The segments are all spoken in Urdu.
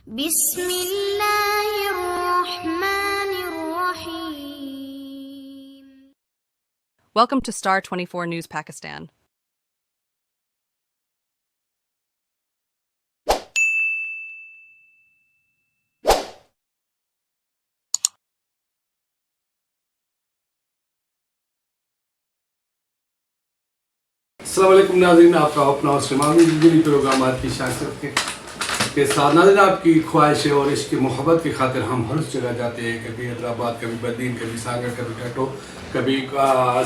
بسم اللہ الرحمن الرحیم. Welcome to Star 24 News Pakistan. السلام علیکم ناظرین، آپ کا اپنا اور سلمان جی پروگرام آج کی شاخت کے ساتھ. ناظرین، آپ کی خواہش ہے اور اس کی محبت کی خاطر ہم ہر جگہ جاتے ہیں، کبھی حیدرآباد، کبھی بدین، کبھی سانگر، کبھی کٹو، کبھی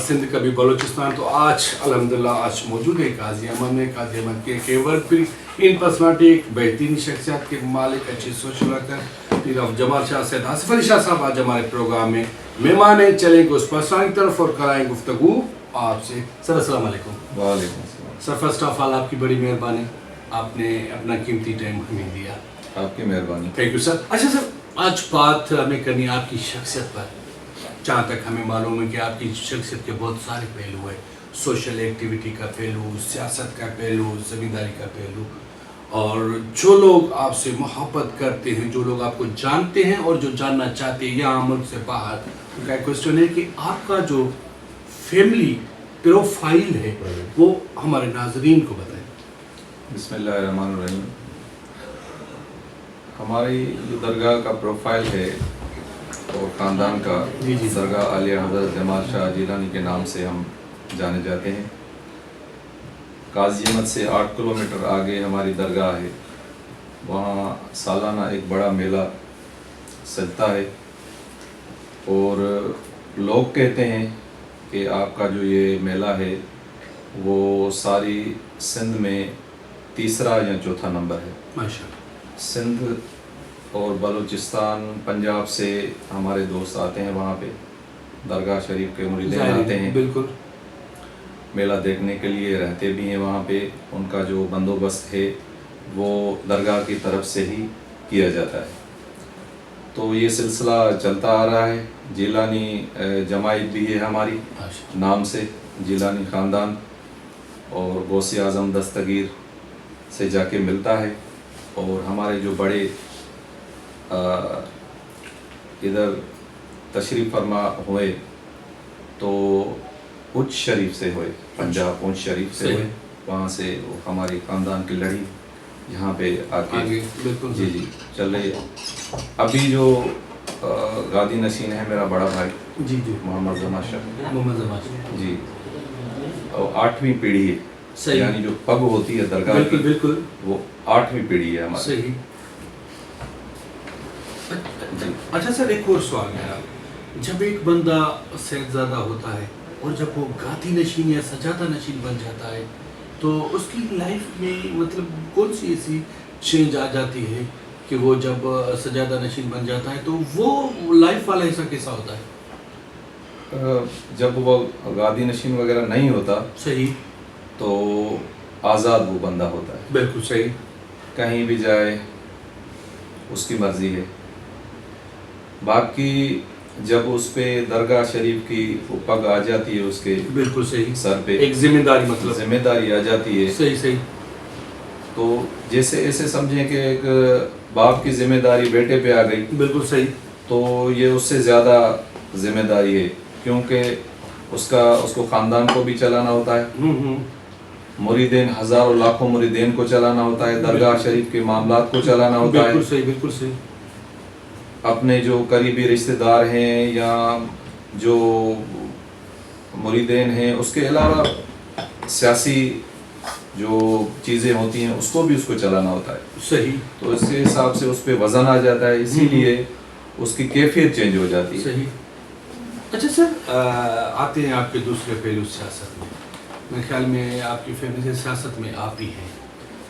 سندھ، کبھی بلوچستان. تو آج الحمدللہ آج موجود ہے قاضی احمد میں. قاضی احمد کے ورک بھی ان پرسنالٹی، ایک بہترین شخصیت کے مالک، اچھی سوشل ورکر پیر جمال شاہ سید آصف علی شاہ صاحب آج ہمارے پروگرام میں مہمان ہیں. چلیں گے اس پرسنالٹی کی طرف اور کرائیں گفتگو آپ سے. سر السلام علیکم. وعلیکم السلام. سر فرسٹ آف آل آپ کی بڑی مہربانی، آپ نے اپنا قیمتی ٹائم ہمیں دیا. آپ کی مہربانی. Thank you sir. اچھا سر، آج بات ہمیں کرنی ہے آپ کی شخصیت پر. جہاں تک ہمیں معلوم ہے کہ آپ کی شخصیت کے بہت سارے پہلو ہیں، سوشل ایکٹیویٹی کا پہلو، سیاست کا پہلو، زمینداری کا پہلو. اور جو لوگ آپ سے محبت کرتے ہیں، جو لوگ آپ کو جانتے ہیں اور جو جاننا چاہتے ہیں یہاں ملک سے باہر، ان کا ایک کوشچن ہے کہ آپ کا جو فیملی پروفائل ہے وہ ہمارے ناظرین کو بتائیں. بسم اللہ الرحمن الرحیم. ہماری جو درگاہ کا پروفائل ہے اور خاندان کا، جی درگاہ عالیہ حضرت جمال شاہ جیلانی کے نام سے ہم جانے جاتے ہیں. قاضی احمد سے 8 کلومیٹر آگے ہماری درگاہ ہے. وہاں سالانہ ایک بڑا میلہ سجتا ہے اور لوگ کہتے ہیں کہ آپ کا جو یہ میلہ ہے وہ ساری سندھ میں تیسرا یا چوتھا نمبر ہے. ماشاء اللہ. سندھ اور بلوچستان، پنجاب سے ہمارے دوست آتے ہیں وہاں پہ، درگاہ شریف کے مریدین آتے ہیں بالکل میلہ دیکھنے کے لیے، رہتے بھی ہیں وہاں پہ. ان کا جو بندوبست ہے وہ درگاہ کی طرف سے ہی کیا جاتا ہے. تو یہ سلسلہ چلتا آ رہا ہے. جیلانی جماعت بھی ہے ہماری نام سے، جیلانی خاندان، اور غوث اعظم دستگیر سے جا کے ملتا ہے. اور ہمارے جو بڑے ادھر تشریف فرما ہوئے تو اونچ شریف سے ہوئے، پنجاب اونچ شریف سے ہوئے. وہاں سے ہماری خاندان کی لڑی یہاں پہ آ کے جی چل رہی ہے. ابھی جو گادی نشین ہے میرا بڑا بھائی محمد زمان شاہ جی، اور 8ویں پیڑھی ہے، یعنی جو پگ ہوتی ہے درگاہ کی بالکل وہ 8ویں پیڑھی ہے ہماری. صحیح. اچھا سر، ایک اور سوال میرا. جب ایک بندہ صحتزادہ ہوتا ہے اور جب وہ گادی نشین یا سجادہ نشین بن جاتا ہے تو اس کی لائف میں مطلب کون سی ایسی چینج آ جاتی ہے کہ وہ جب سجادہ نشین بن جاتا ہے تو وہ لائف والا حصہ کیسا ہوتا ہے؟ جب وہ گادی نشین وغیرہ نہیں ہوتا صحیح، تو آزاد وہ بندہ ہوتا ہے. بالکل صحیح. کہیں بھی جائے اس کی مرضی ہے. باقی جب اس پہ درگاہ شریف کی وہ پگ آ جاتی ہے، اس کے بالکل صحیح سر پہ ایک ذمہ داری، مطلب ذمہ داری آ جاتی ہے. صحیح تو جیسے ایسے سمجھیں کہ ایک باپ کی ذمہ داری بیٹے پہ آ گئی. بالکل صحیح. تو یہ اس سے زیادہ ذمہ داری ہے، کیونکہ اس کو خاندان کو بھی چلانا ہوتا ہے، مریدین ہزاروں لاکھوں مریدین کو چلانا ہوتا ہے، درگاہ شریف کے معاملات کو چلانا ہوتا ہے. بالکل صحیح. اپنے جو قریبی رشتہ دار ہیں یا جو مریدین ہیں، اس کے علاوہ سیاسی جو چیزیں ہوتی ہیں اس کو بھی اس کو چلانا ہوتا ہے. صحیح. تو اس کے حساب سے اس پہ وزن آ جاتا ہے، اسی لیے اس کی کیفیت چینج ہو جاتی ہے. صحیح. اچھا سر، آتے ہیں آپ کے دوسرے پہلو سیاست میں. میرے خیال میں آپ کی فیملی سے سیاست میں آپ ہی ہیں.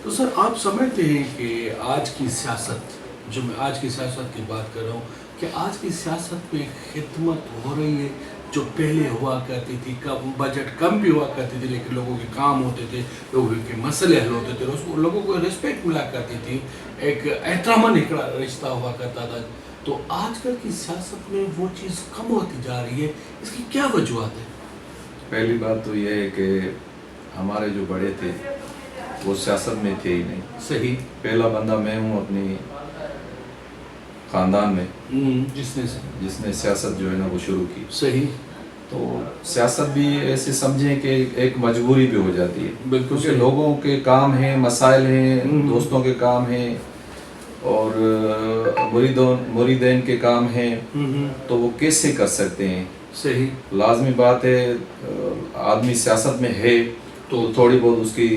تو سر آپ سمجھتے ہیں کہ آج کی سیاست، جو میں آج کی سیاست کی بات کر رہا ہوں، کہ آج کی سیاست میں خدمت ہو رہی ہے جو پہلے ہوا کرتی تھی؟ بجٹ کم بھی ہوا کرتی تھی لیکن لوگوں کے کام ہوتے تھے، لوگوں کے مسئلے حل ہوتے تھے، لوگوں کو ریسپیکٹ ملا کرتی تھی، ایک احتراماً رشتہ ہوا کرتا تھا. تو آج کل کی سیاست میں وہ چیز کم ہوتی جا رہی ہے، اس کی کیا وجوہات ہیں؟ پہلی بات تو یہ ہے کہ ہمارے جو بڑے تھے وہ سیاست میں تھے ہی نہیں. صحیح. پہلا بندہ میں ہوں اپنی خاندان میں جس نے سیاست جو ہے نا وہ شروع کی. صحیح. تو سیاست بھی ایسے سمجھیں کہ ایک مجبوری بھی ہو جاتی ہے. بالکل. کیونکہ لوگوں کے کام ہیں, مسائل ہیں, دوستوں کے کام ہیں اور مریدین کے کام ہیں, تو وہ کیسے کر سکتے ہیں. صحیح. لازمی بات ہے آدمی سیاست میں ہے تو تھوڑی بہت اس کی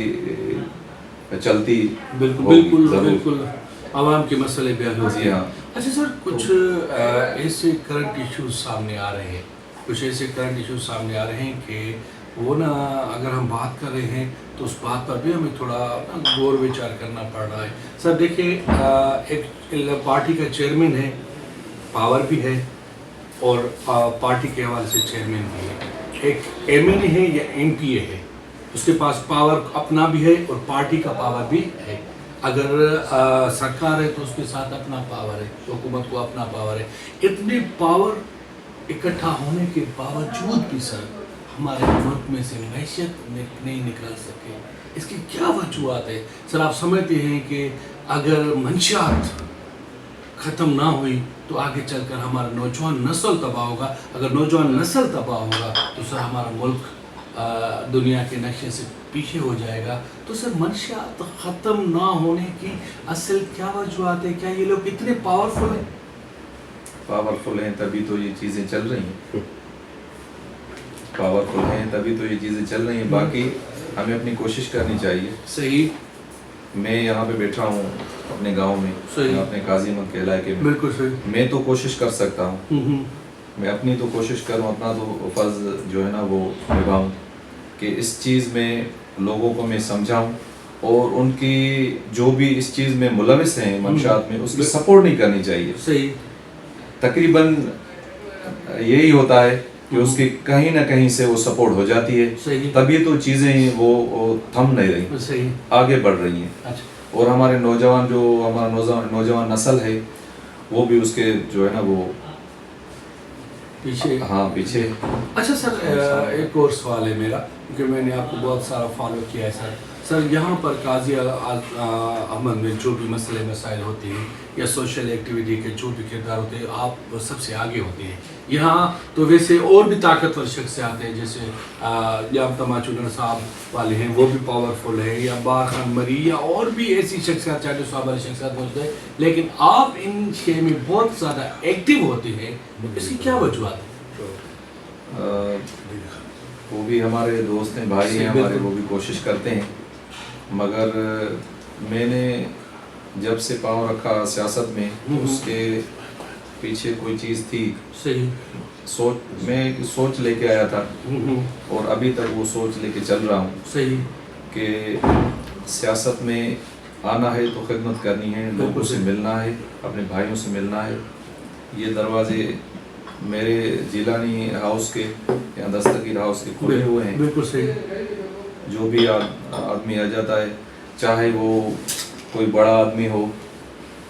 چلتی. بالکل عوام کے مسئلے بھی حل ہوتے ہیں. ہاں. اچھا سر, کچھ ایسے کرنٹ ایشوز سامنے آ رہے ہیں کہ وہ نا اگر ہم بات کر رہے ہیں تو اس بات پر بھی ہمیں تھوڑا غور وچار کرنا پڑ رہا ہے. سر دیکھیں, ایک پارٹی کا چیئرمین ہے, پاور بھی ہے, اور پارٹی کے حوالے سے چیئرمین بھی ہے. ایک ایم این اے ہے یا ایم پی اے ہے, اس کے پاس پاور اپنا بھی ہے اور پارٹی کا پاور بھی ہے. اگر سرکار ہے تو اس کے ساتھ اپنا پاور ہے, حکومت کو اپنا پاور ہے. اتنے پاور اکٹھا ہونے کے باوجود بھی سر ہمارے ملک میں سے معیشت نہیں نکل سکے. اس کی کیا وجوہات ہے سر؟ آپ سمجھتے ہیں کہ اگر منشیات ختم نہ ہوئی تو آگے چل کر ہمارا نوجوان نسل تباہ ہوگا. اگر نوجوان نسل تباہ ہوگا تو سر ہمارا ملک دنیا کے نقشے سے پیچھے ہو جائے گا. تو سر منشیات ختم نہ ہونے کی اصل کیا وجوہات ہے؟ کیا یہ لوگ اتنے پاورفل ہیں؟ پاورفل ہیں تبھی تو یہ چیزیں چل رہی ہیں. پاورفل ہیں تبھی تو یہ چیزیں چل رہی ہیں. باقی ہمیں اپنی کوشش کرنی چاہیے. صحیح. میں یہاں پہ بیٹھا ہوں اپنے گاؤں میں, اپنے قاضی مند کے علاقے میں. بالکل صحیح. میں تو کوشش کر سکتا ہوں, میں اپنی تو کوشش کروں, اپنا تو فرض جو ہے نا وہ نبھاؤں کہ اس چیز میں لوگوں کو میں سمجھاؤں اور ان کی جو بھی اس چیز میں ملوث ہیں منشیات میں, اس کی سپورٹ نہیں کرنی چاہیے. صحیح. تقریباً یہی ہوتا ہے کہ اس کی کہیں نہ کہیں سے وہ سپورٹ ہو جاتی ہے, تبھی تو چیزیں وہ تھم نہیں رہی, آگے بڑھ رہی ہیں. اور ہمارے نوجوان جو ہمارا نوجوان نسل ہے وہ بھی اس کے جو ہے نا وہ پیچھے. اچھا سر, ایک اور سوال ہے میرا, کیونکہ میں نے آپ کو بہت سارا فالو کیا ہے سر. سر یہاں پر قاضی احمد میں جو بھی مسائل ہوتے ہیں یا سوشل ایکٹیویٹی کے جو بھی کردار ہوتے ہیں, آپ سب سے آگے ہوتے ہیں. یہاں تو ویسے اور بھی طاقتور شخص آتے ہیں, جیسے یا تماچونر صاحب والے ہیں, وہ بھی پاورفل ہے, یا بار خان مری, یا اور بھی ایسی شخصیات, چاہے صاحب والی شخصیات موجود ہیں, لیکن آپ ان شے میں بہت زیادہ ایکٹیو ہوتے ہیں. اس کی کیا وجوہات ہے؟ وہ بھی ہمارے دوست ہیں, بھائی ہیں ہمارے, وہ بھی کوشش کرتے ہیں. مگر میں نے جب سے پاؤں رکھا سیاست میں, اس کے پیچھے کوئی چیز تھی. صحیح. میں سوچ لے کے آیا تھا اور ابھی تک وہ سوچ لے کے چل رہا ہوں. صحیح. کہ سیاست میں آنا ہے تو خدمت کرنی ہے, لوگوں سے ملنا ہے, اپنے بھائیوں سے ملنا ہے. یہ دروازے میرے جیلانی ہاؤس کے یا دستگیر ہاؤس کے کھلے ہوئے ہیں. بالکل صحیح. جو بھی آدمی آ جاتا ہے, چاہے وہ کوئی بڑا آدمی ہو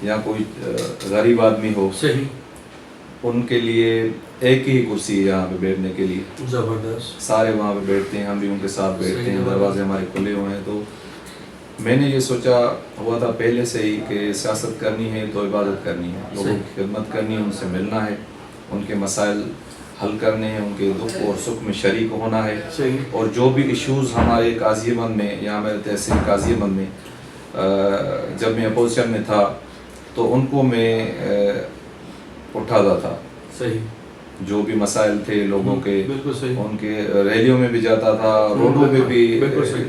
یا کوئی غریب آدمی ہو, صحیح, ان کے لیے ایک ہی کرسی ہے یہاں پہ بیٹھنے کے لیے. زبردست. سارے وہاں پہ بیٹھتے ہیں, ہم بھی ان کے ساتھ بیٹھتے ہیں, دروازے ہمارے کھلے ہوئے ہیں. تو میں نے یہ سوچا ہوا تھا پہلے سے ہی کہ سیاست کرنی ہے تو عبادت کرنی ہے, لوگوں کی خدمت کرنی ہے, ان سے ملنا ہے, ان کے مسائل حل کرنے ہیں, ان کے دکھ اور سکھ میں شریک ہونا ہے. اور جو بھی ایشوز ہمارے قاضی مند میں یا ہمارے تحصیل قاضی مند میں جب میں اپوزیشن میں تھا تو ان کو میں اٹھاتا تھا. صحیح. جو بھی مسائل تھے لوگوں کے, ان کے ریلیوں میں بھی جاتا تھا, روڈوں پہ بھی,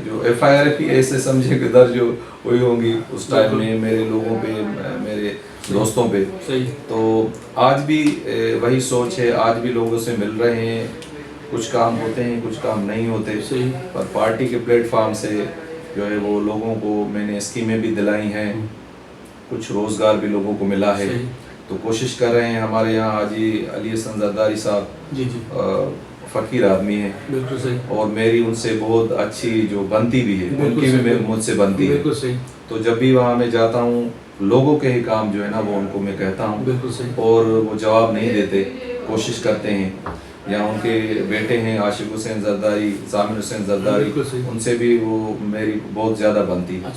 جو ایف آئی آر بھی ایسے سمجھے کہ درج ہوئی ہوں گی اس ٹائم میں میرے لوگوں پہ, میرے دوستوں پہ. تو آج بھی وہی سوچ ہے, آج بھی لوگوں سے مل رہے ہیں, کچھ کام ہوتے ہیں کچھ کام نہیں ہوتے, پر پارٹی کے پلیٹ فارم سے جو ہے وہ لوگوں کو میں نے اسکیمیں بھی دلائی ہیں, کچھ روزگار بھی لوگوں کو ملا ہے. تو کوشش کر رہے ہیں. ہمارے یہاں حاجی علی حسن زرداری صاحب فقیر آدمی ہیں, اور میری ان سے بہت اچھی جو بنتی بھی ہے, ان کی بھی مجھ سے بنتی ہے. تو جب بھی وہاں میں جاتا ہوں لوگوں کے ہی کام جو ہے نا وہ ان کو میں کہتا ہوں, اور وہ جواب نہیں دیتے, کوشش کرتے ہیں. یا ان کے بیٹے ہیں عاشق حسین زرداری, ضامن حسین زرداری, ان سے بھی وہ میری بہت زیادہ بنتی ہے.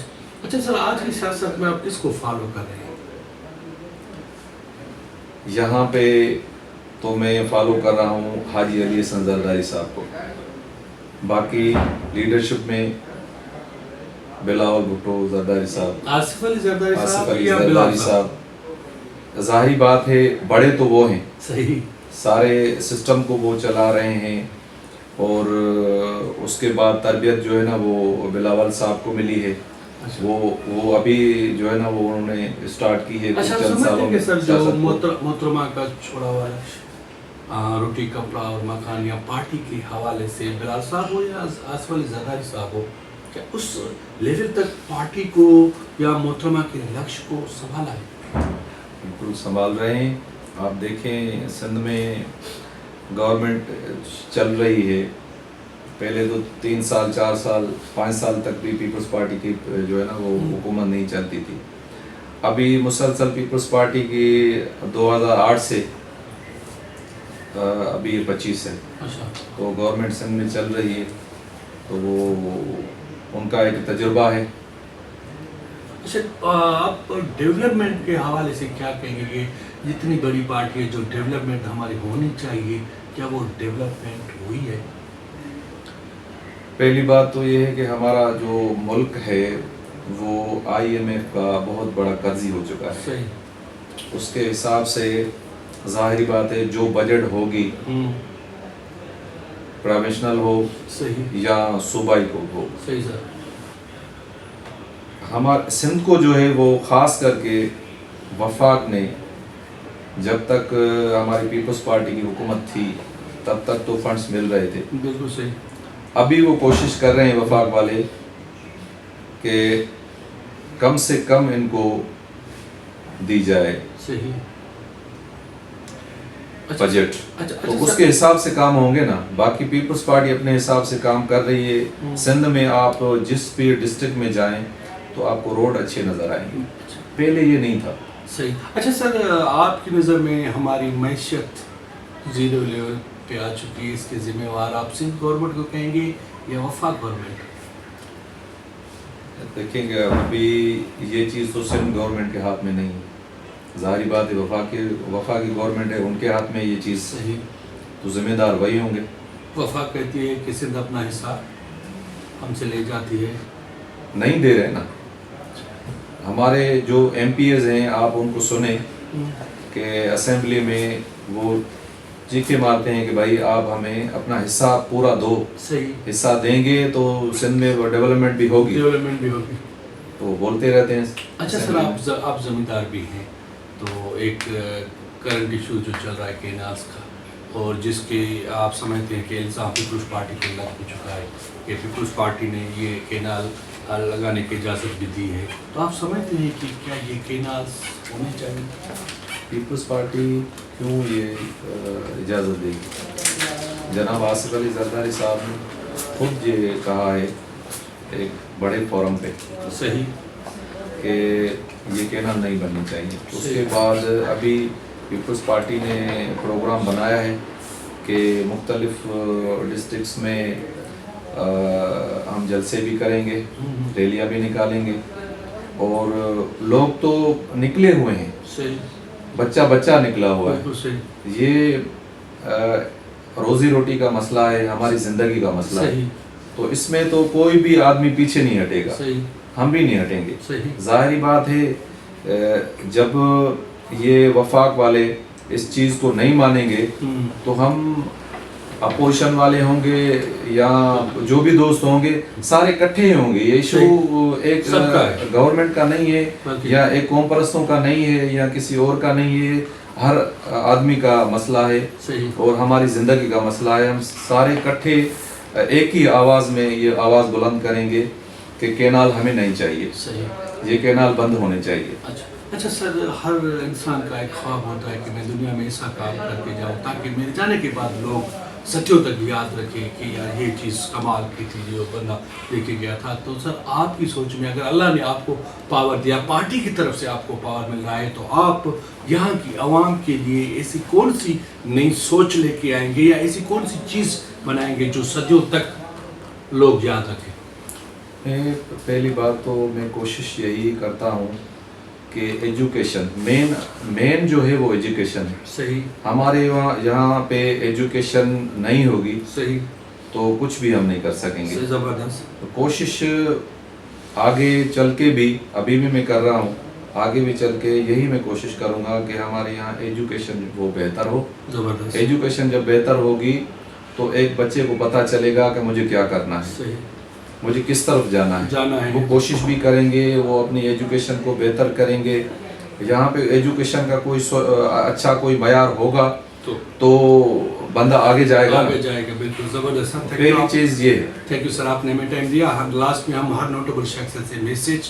اچھا سر, آج کی سیاست میں آپ کس کو فالو کر رہے ہیں؟ یہاں پہ تو میں فالو کر رہا ہوں حاجی علی حسن زرداری صاحب کو. باقی لیڈرشپ میں بلاول بھٹو زرداری صاحب, آصف علی زرداری آصف صاحب علی یا زرداری بلال صاحب, ظاہری بات ہے بڑے تو وہ ہیں, صحیح, سارے سسٹم کو وہ چلا رہے ہیں, اور اس کے بعد تربیت جو ہے نا وہ بلاول صاحب کو ملی ہے. وہ ابھی جو ہے نا وہ انہوں نے اسٹارٹ کی ہے اچھا چند سمجھتے سالوں ہیں میں کہ سر جو سیاست کو. محترمہ کا چھوڑا ہوا روٹی کپڑا اور مکان یا پارٹی کے حوالے سے بلال صاحب ہو یا آصف علی زرداری صاحب ہو, کیا اس لیول تک پارٹی کو یا محترمہ کے لکش کو سنبھالا ہے؟ بالکل سنبھال رہے ہیں. آپ دیکھیں سندھ میں گورنمنٹ چل رہی ہے, پہلے تو 3 سال 4 سال 5 سال تک بھی پیپلز پارٹی کی جو ہے نا وہ حکومت نہیں چلتی تھی. ابھی مسلسل پیپلز پارٹی کی 2008 سے ابھی 25 ہے تو گورنمنٹ سندھ میں چل رہی ہے, تو وہ ان کا ایک تجربہ ہے. اچھا آپ ڈیولپمنٹ کے حوالے سے کیا کہیں گے کہ جتنی بڑی پارٹی ہے جو ڈیولپمنٹ ہماری ہونی چاہیے, کیا وہ ڈیولپمنٹ ہوئی ہے؟ پہلی بات تو یہ ہے کہ ہمارا جو ملک ہے وہ IMF کا بہت بڑا قرضی ہو چکا ہے. صحیح. اس کے حساب سے ظاہری بات ہے جو بجٹ ہوگی پروفیشنل ہو صحیح یا صوبائی کو ہو, صحیح سر. ہمارے سندھ کو جو ہے وہ خاص کر کے وفاق نے جب تک ہماری پیپلز پارٹی کی حکومت تھی تب تک تو فنڈز مل رہے تھے. بالکل صحیح. ابھی وہ کوشش کر رہے ہیں وفاق والے کہ کم سے کم ان کو دی جائے صحیح بجٹ, تو اس کے حساب سے کام ہوں گے نا. باقی پیپلز پارٹی اپنے حساب سے کام کر رہی ہے. سندھ میں آپ جس بھی ڈسٹرکٹ میں جائیں تو آپ کو روڈ اچھے نظر آئیں گے, پہلے یہ نہیں تھا. صحیح. اچھا سر آپ کی نظر میں ہماری معیشت زیرو لیول پہ آ چکی ہے, اس کے ذمہ وار آپ سندھ گورنمنٹ کو کہیں گے یا وفاق گورنمنٹ؟ دیکھیں گے ابھی یہ چیز تو سندھ گورنمنٹ کے ہاتھ میں نہیں ہے. ظاہری بات ہے وفاقی گورنمنٹ ہے, ان کے ہاتھ میں یہ چیز, صحیح. تو ذمہ دار وہی ہوں گے. وفاق کہتی ہے کہ سندھ اپنا حصہ ہم سے لے جاتی ہے. نہیں دے رہے نا. ہمارے جو MPs ہیں آپ ان کو سنیں کہ اسمبلی میں وہ چیخے مارتے ہیں کہ بھائی آپ ہمیں اپنا حصہ پورا دو. صحیح. حصہ دیں گے تو سندھ میں وہ ڈیولپمنٹ بھی ہوگی. ڈیولپمنٹ بھی ہوگی. تو بولتے رہتے ہیں. اچھا سر آپ زمیندار بھی ہیں, تو ایک کرنٹ ایشو جو چل رہا ہے کینالز کا, اور جس کے آپ سمجھتے ہیں کہ الزام پیپلز پارٹی کو لگ ہو چکا ہے کہ پیپلز پارٹی نے یہ کینال لگانے کی اجازت بھی دی ہے, تو آپ سمجھتے ہیں کہ کیا یہ کینالز ہونے چاہیے؟ پیپلز پارٹی کیوں یہ اجازت دے گی؟ جناب آصف علی زرداری صاحب نے خود یہ کہا ہے ایک بڑے فورم پہ, صحیح, کہ یہ کینال نہیں بننی چاہیے. اس کے بعد ابھی پیپلز پارٹی نے پروگرام بنایا ہے کہ مختلف ڈسٹرکٹس میں ہم جلسے بھی کریں گے, ریلیاں بھی نکالیں گے, اور لوگ تو نکلے ہوئے ہیں. صحیح. بچہ نکلا ہوا ہے. بالکل صحیح. یہ روزی روٹی کا مسئلہ ہے, ہماری زندگی کا مسئلہ ہے. صحیح. تو اس میں تو کوئی بھی آدمی پیچھے نہیں ہٹے گا. صحیح. ہم بھی نہیں ہٹیں گے. صحیح. ظاہری بات ہے جب یہ وفاق والے اس چیز کو نہیں مانیں گے تو ہم اپوزیشن والے ہوں گے یا جو بھی دوست ہوں گے سارے اکٹھے ہی ہوں گے. یہ ایشو ایک گورنمنٹ کا نہیں ہے یا ایک قوم پرستوں کا نہیں ہے یا کسی اور کا نہیں ہے, ہر آدمی کا مسئلہ ہے اور ہماری زندگی کا مسئلہ ہے. ہم سارے اکٹھے ایک ہی آواز میں یہ آواز بلند کریں گے کہ کینال ہمیں نہیں چاہیے, یہ کینال بند ہونے چاہیے. اچھا سر, ہر انسان کا ایک خواب ہوتا ہے کہ میں دنیا میں ایسا کام کر کے جاؤں تاکہ میرے جانے کے بعد لوگ سچوں تک یاد رکھیں کہ یار یہ چیز کمال کی تھی جو بندہ لے کے گیا تھا. تو سر آپ کی سوچ میں اگر اللہ نے آپ کو پاور دیا, پارٹی کی طرف سے آپ کو پاور مل رہا ہے, تو آپ یہاں کی عوام کے لیے ایسی کون سی نئی سوچ لے کے آئیں گے یا ایسی کون سی چیز بنائیں گے جو صدیوں تک لوگ یاد رکھیں؟ پہلی بات تو میں کوشش یہی کرتا ہوں کہ ایجوکیشن مین جو ہے وہ ایجوکیشن ہے. صحیح ہمارے یہاں پہ ایجوکیشن نہیں ہوگی صحیح تو کچھ بھی ہم نہیں کر سکیں گے. زبردست. تو کوشش آگے چل کے بھی ابھی بھی میں کر رہا ہوں, آگے بھی چل کے یہی میں کوشش کروں گا کہ ہمارے یہاں ایجوکیشن وہ بہتر ہو. زبردست. ایجوکیشن جب بہتر ہوگی تو ایک بچے کو پتہ چلے گا کہ مجھے کیا کرنا ہے, صحیح مجھے کس طرف جانا ہے. وہ کوشش بھی کریں گے, وہ اپنی ایجوکیشن کو بہتر کریں گے. یہاں پہ ایجوکیشن کا کوئی اچھا کوئی معیار ہوگا تو بندہ آگے جائے گا. بالکل زبردست. پہلی چیز یہ ہے. تھینک یو سر, آپ نے ہمیں ٹائم دیا. لاسٹ میں ہم ہر نوٹیبل شخص سے میسیج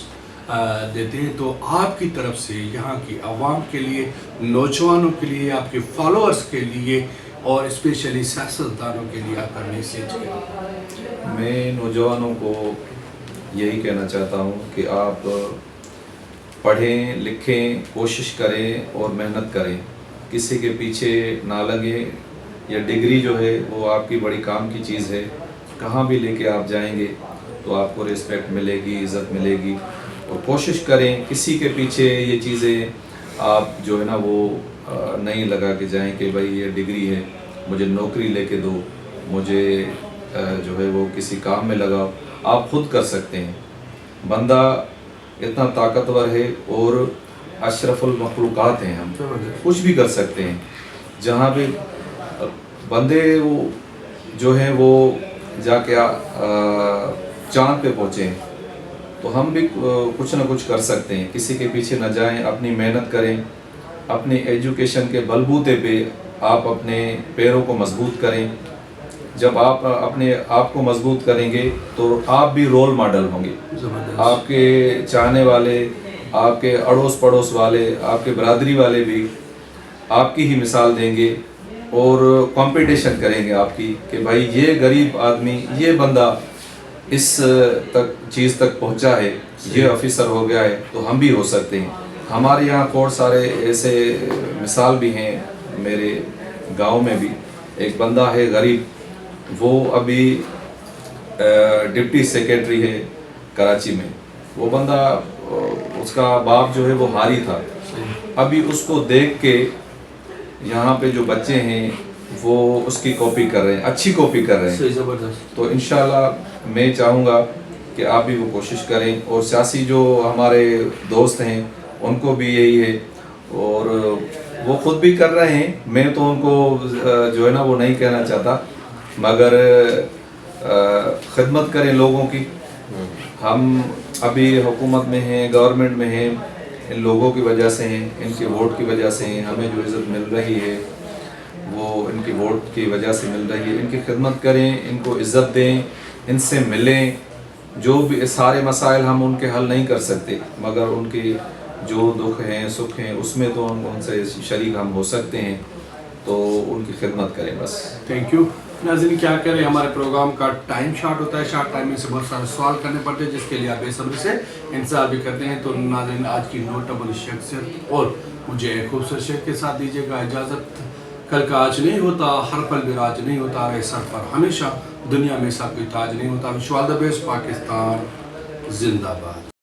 دیتے ہیں, تو آپ کی طرف سے یہاں کی عوام کے لیے, نوجوانوں کے لیے, آپ کے فالوورز کے لیے اور اسپیشلی سیاستدانوں کے لیے آپ کا میسیج کریں. میں نوجوانوں کو یہی کہنا چاہتا ہوں کہ آپ پڑھیں لکھیں, کوشش کریں اور محنت کریں, کسی کے پیچھے نہ لگیں. یا ڈگری جو ہے وہ آپ کی بڑی کام کی چیز ہے, کہاں بھی لے کے آپ جائیں گے تو آپ کو ریسپیکٹ ملے گی, عزت ملے گی. اور کوشش کریں کسی کے پیچھے یہ چیزیں آپ جو ہے نا وہ نہیں لگا کے جائیں کہ بھائی یہ ڈگری ہے, مجھے نوکری لے کے دو, مجھے جو ہے وہ کسی کام میں لگاؤ. آپ خود کر سکتے ہیں. بندہ اتنا طاقتور ہے اور اشرف المخلوقات ہیں, ہم کچھ بھی کر سکتے ہیں. جہاں بھی بندے وہ جو ہیں وہ جا کے چاند پہ پہنچے ہیں, تو ہم بھی کچھ نہ کچھ کر سکتے ہیں. کسی کے پیچھے نہ جائیں, اپنی محنت کریں, اپنی ایجوکیشن کے بلبوتے پہ آپ اپنے پیروں کو مضبوط کریں. جب آپ اپنے آپ کو مضبوط کریں گے تو آپ بھی رول ماڈل ہوں گے. آپ کے چاہنے والے, آپ کے اڑوس پڑوس والے, آپ کے برادری والے بھی آپ کی ہی مثال دیں گے اور کمپٹیشن کریں گے آپ کی کہ بھائی یہ غریب آدمی, یہ بندہ اس چیز تک پہنچا ہے, یہ آفیسر ہو گیا ہے, تو ہم بھی ہو سکتے ہیں. ہمارے یہاں بہت سارے ایسے مثال بھی ہیں. میرے گاؤں میں بھی ایک بندہ ہے غریب, وہ ابھی ڈپٹی سیکریٹری ہے کراچی میں. وہ بندہ, اس کا باپ جو ہے وہ حاری تھا. ابھی اس کو دیکھ کے یہاں پہ جو بچے ہیں وہ اس کی کاپی کر رہے ہیں, اچھی کاپی کر رہے ہیں. تو انشاءاللہ میں چاہوں گا کہ آپ بھی وہ کوشش کریں. اور سیاسی جو ہمارے دوست ہیں ان کو بھی یہی ہے, اور وہ خود بھی کر رہے ہیں. میں تو ان کو جو ہے نا وہ نہیں کہنا چاہتا, مگر خدمت کریں لوگوں کی. ہم ابھی حکومت میں ہیں, گورنمنٹ میں ہیں, ان لوگوں کی وجہ سے ہیں, ان کے ووٹ کی وجہ سے ہیں. ہمیں جو عزت مل رہی ہے وہ ان کی ووٹ کی وجہ سے مل رہی ہے. ان کی خدمت کریں, ان کو عزت دیں, ان سے ملیں. جو بھی سارے مسائل ہم ان کے حل نہیں کر سکتے, مگر ان کے جو دکھ ہیں سکھ ہیں اس میں تو ان سے شریک ہم ہو سکتے ہیں. تو ان کی خدمت کریں بس. Thank you. ناظرین کیا کریں, ہمارے پروگرام کا ٹائم شارٹ ہوتا ہے. شارٹ ٹائم میں سے بہت سارے سوال کرنے پڑتے ہیں جس کے لیے آپ بے صبری سے انتظار بھی کرتے ہیں. تو ناظرین آج کی نوٹیبل شخصیت اور مجھے خوبصورت شیخ کے ساتھ دیجیے گا اجازت. کل کا آج نہیں ہوتا, ہر پل بھی راج نہیں ہوتا, رہے سر پر ہمیشہ دنیا میں سب کوئی تاج نہیں ہوتا. وش آل دی بیسٹ. پاکستان زندہ باد.